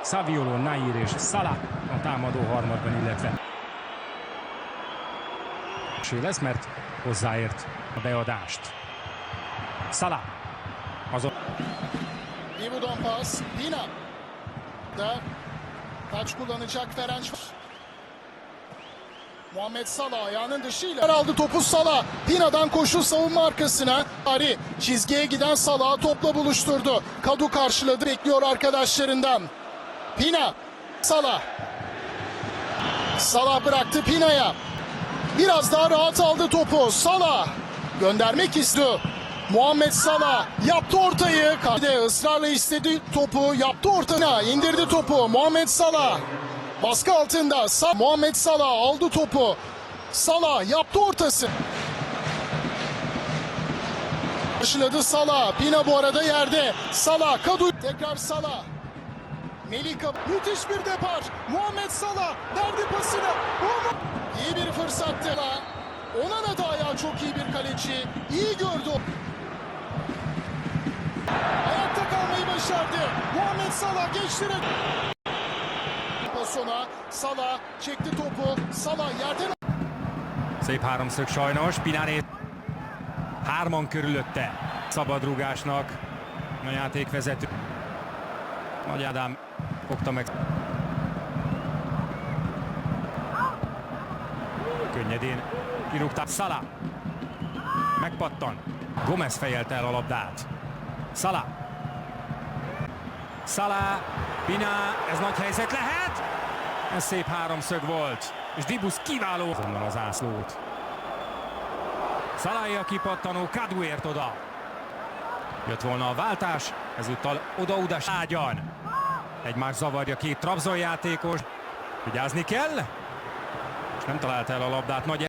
Saviolo, Nair és Salah a támadó harmadban, illetve lesz, mert hozzáért a beadást. Salah azon. Ivu'dan pas, Pina da taç kullanacak Ferencvaros. Muhammed Salah ayağının dışıyla aldı topu. Salah Pina'dan koşu savunma arkasına. Ari çizgiye giden Salah'ı topla buluşturdu. Kadu karşıladı, bekliyor arkadaşlarından. Pina, Salah. Salah bıraktı Pina'ya. Biraz daha rahat aldı topu. Salah göndermek istiyor. Muhammed Salah yaptı ortayı. Kade ısrarla istedi topu. Yaptı ortaya. İndirdi topu. Muhammed Salah. Baskı altında. Muhammed Salah aldı topu. Salah yaptı ortası. Başladı Salah. Pina bu arada yerde. Salah. Kadu. Tekrar Salah. Melika. Müthiş bir depar. Muhammed Salah verdi pasını. İyi bir fırsattı. Onana da ayağı çok iyi bir kaleci. İyi gördü. Ayakta kalmayı başardı. Muhammed Salah geçtirdi. Sona Salah çekti topu. Salah yerden. Szép háromszög sajnos, Pináré hárman körülötte. Szabadrúgásnak a játékvezető. Nagy Ádám fogta meg. Könnyedén kirúgták. Salah megpattan. Gomez fejelte el a labdát. Salah. Salah, Pina, ez nagy helyzet lehet. Ez szép háromszög volt. És Dibusz kiváló onnan az ászlót. Salahé a kipattanó, Kadu ért oda. Jött volna a váltás, ezúttal oda-oda ágyan. Egymás zavarja két Trabzon játékos. Vigyázni kell. És nem találta el a labdát. Nagy